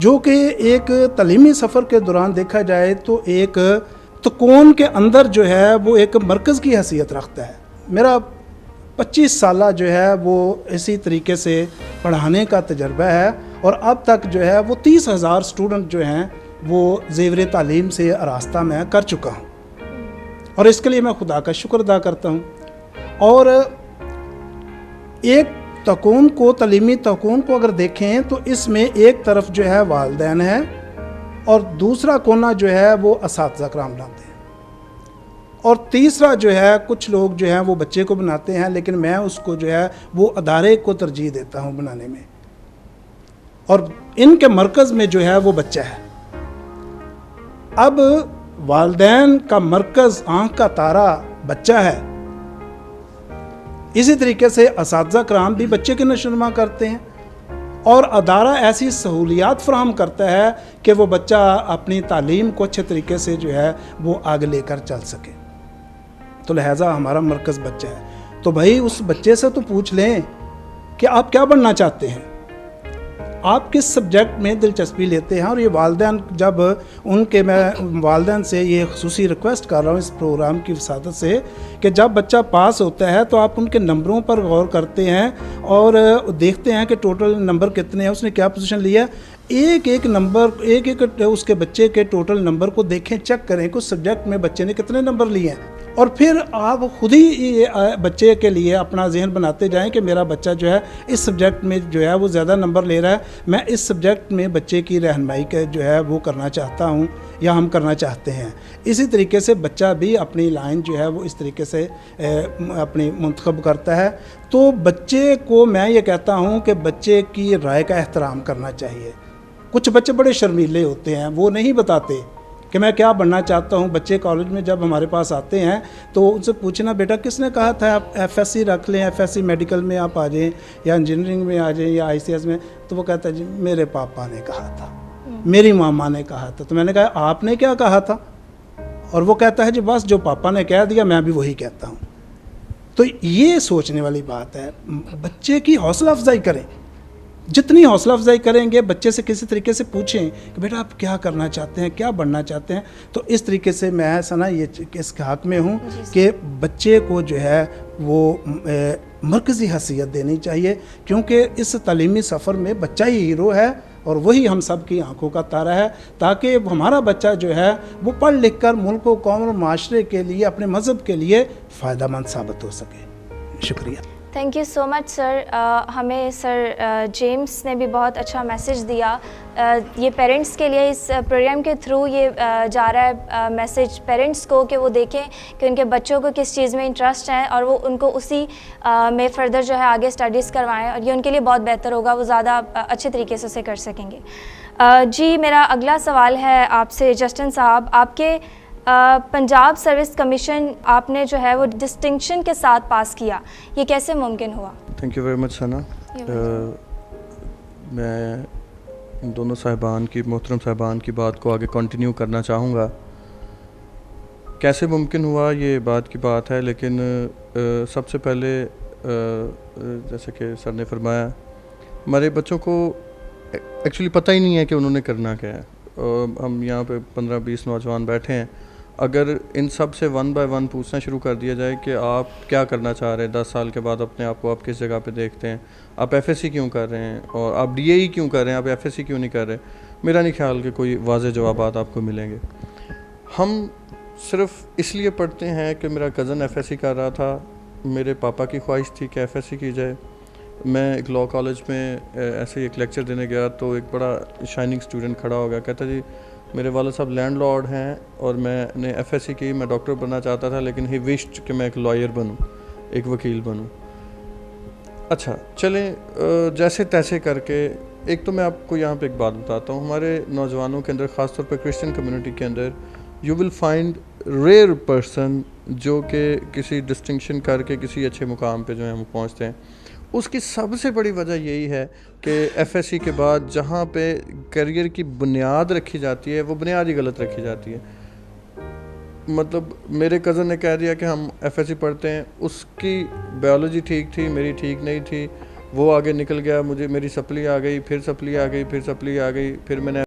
जो कि एक तालीमी सफ़र के दौरान देखा जाए तो एक तकोन के अंदर जो है वो एक मरकज़ की हैसियत रखता है। मेरा 25 साल जो है वो इसी तरीके से पढ़ाने का तजर्बा है और अब तक जो है वो 30,000 स्टूडेंट जो हैं वो ज़ेवर तालीम से आरास्ता मैं कर चुका हूँ और इसके लिए मैं खुदा का शुक्र अदा करता हूँ। और एक तकून को, तालीमी तकून को अगर देखें तो इसमें एक तरफ जो है वालिदैन है और दूसरा कोना जो है वो असातिज़ा कराम बनाते हैं और तीसरा जो है कुछ लोग जो हैं वो बच्चे को बनाते हैं, लेकिन मैं उसको जो है वो अदारे को तरजीह देता हूँ बनाने में। और इनके मरकज़ में जो है वो बच्चा है। अब वालिदैन का मरकज़, आँख का तारा बच्चा है। इसी तरीके से असातिज़ा कराम भी बच्चे की नशोनुमा करते हैं और अदारा ऐसी सहूलियात फराहम करता है कि वो बच्चा अपनी तालीम को अच्छे तरीके से जो है वो आगे लेकर चल सके। तो लिहाजा हमारा मरकज़ बच्चा है। तो भाई उस बच्चे से तो पूछ लें कि आप क्या बनना चाहते हैं, आप किस सब्जेक्ट में दिलचस्पी लेते हैं। और ये वालिदैन, जब उनके, मैं वालिदैन से ये खुसूसी रिक्वेस्ट कर रहा हूँ इस प्रोग्राम की वसादत से कि जब बच्चा पास होता है तो आप उनके नंबरों पर गौर करते हैं और देखते हैं कि टोटल नंबर कितने हैं, उसने क्या पोजीशन लिया। एक एक नंबर, एक एक उसके बच्चे के टोटल नंबर को देखें, चेक करें कि उस सब्जेक्ट में बच्चे ने कितने नंबर लिए हैं और फिर आप खुद ही बच्चे के लिए अपना जहन बनाते जाएं कि मेरा बच्चा जो है इस सब्जेक्ट में जो है वो ज़्यादा नंबर ले रहा है, मैं इस सब्जेक्ट में बच्चे की रहनुमाई का जो है वो करना चाहता हूं या हम करना चाहते हैं। इसी तरीके से बच्चा भी अपनी लाइन जो है वो इस तरीके से अपनी मुंतखब करता है। तो बच्चे को मैं ये कहता हूँ कि बच्चे की राय का एहतराम करना चाहिए। कुछ बच्चे बड़े शर्मीले होते हैं, वो नहीं बताते कि मैं क्या बनना चाहता हूँ। बच्चे कॉलेज में जब हमारे पास आते हैं तो उनसे पूछना, बेटा किसने कहा था आप एफएससी रख लें, एफएससी मेडिकल में आप आ जाएं या इंजीनियरिंग में आ जाएं या आईसीएस में। तो वो कहता है जी मेरे पापा ने कहा था, मेरी मामा ने कहा था। तो मैंने कहा आपने क्या कहा था? और वो कहता है जी बस जो पापा ने कह दिया मैं भी वही कहता हूँ। तो ये सोचने वाली बात है। बच्चे की हौसला अफजाई करें, जितनी हौसला अफजाई करेंगे, बच्चे से किसी तरीके से पूछें कि बेटा आप क्या करना चाहते हैं, क्या बनना चाहते हैं। तो इस तरीके से मैं सना ये इस हक़ में हूँ कि बच्चे को जो है वो मरकज़ी हैसियत देनी चाहिए, क्योंकि इस तालीमी सफ़र में बच्चा ही हीरो है और वही हम सब की आंखों का तारा है, ताकि हमारा बच्चा जो है वो पढ़ लिख कर मुल्क व कौम और माशरे के लिए, अपने मज़हब के लिए फ़ायदेमंद साबित हो सके। शुक्रिया। Thank you so much sir. हमें सर जेम्स ने भी बहुत अच्छा मैसेज दिया। ये पेरेंट्स के लिए इस प्रोग्राम के थ्रू ये जा रहा है मैसेज पेरेंट्स को कि वो देखें कि उनके बच्चों को किस चीज़ में इंटरेस्ट है और वो उनको उसी में फ़र्दर जो है आगे स्टडीज़ करवाएं और ये उनके लिए बहुत बेहतर होगा, वो ज़्यादा अच्छे तरीके से उसे कर सकेंगे। जी, मेरा अगला सवाल है आपसे जस्टिन साहब। आपके पंजाब सर्विस कमीशन आपने जो है वो डिस्टिंक्शन के साथ पास किया, ये कैसे मुमकिन हुआ? थैंक यू वेरी मच सना। मैं इन दोनों साहिबान की, मोहतरम साहिबान की बात को आगे कंटिन्यू करना चाहूँगा। कैसे मुमकिन हुआ ये बात की बात है, लेकिन सबसे पहले जैसे कि सर ने फरमाया, हमारे बच्चों को एक्चुअली पता ही नहीं है कि उन्होंने करना क्या है। हम यहाँ पे 15-20 नौजवान बैठे हैं, अगर इन सब से वन बाय वन पूछना शुरू कर दिया जाए कि आप क्या करना चाह रहे हैं 10 साल के बाद, अपने आप को आप किस जगह पे देखते हैं, आप एफएससी क्यों कर रहे हैं और आप डीएई क्यों कर रहे हैं, आप एफएससी क्यों नहीं कर रहे, मेरा नहीं ख्याल कि कोई वाज़ेह जवाबात आपको मिलेंगे। हम सिर्फ इसलिए पढ़ते हैं कि मेरा कज़न एफएससी कर रहा था, मेरे पापा की ख्वाहिश थी कि एफएससी की जाए। मैं एक लॉ कॉलेज में ऐसे ही एक लेक्चर देने गया तो एक बड़ा शाइनिंग स्टूडेंट खड़ा हो गया, कहता जी मेरे वाले साहब लैंडलॉर्ड हैं और मैंने एफएससी की, मैं डॉक्टर बनना चाहता था, लेकिन ही विश्ड कि मैं एक लॉयर बनूं, एक वकील बनूं। अच्छा चलें, जैसे तैसे करके, एक तो मैं आपको यहाँ पे एक बात बताता हूँ, हमारे नौजवानों के अंदर, ख़ासतौर पर क्रिश्चियन कम्युनिटी के अंदर, you will find rare person जो कि किसी डिस्टिंक्शन करके किसी अच्छे मुकाम पे जो है हम पहुँचते हैं। उसकी सबसे बड़ी वजह यही है कि एफएससी के बाद जहाँ पे करियर की बुनियाद रखी जाती है वो बुनियाद ही गलत रखी जाती है। मतलब मेरे कज़न ने कह दिया कि हम एफएससी पढ़ते हैं, उसकी बायोलॉजी ठीक थी, मेरी ठीक नहीं थी, वो आगे निकल गया, मुझे मेरी सप्ली आ गई, फिर सप्ली आ गई, फिर सप्ली आ गई, फिर मैंने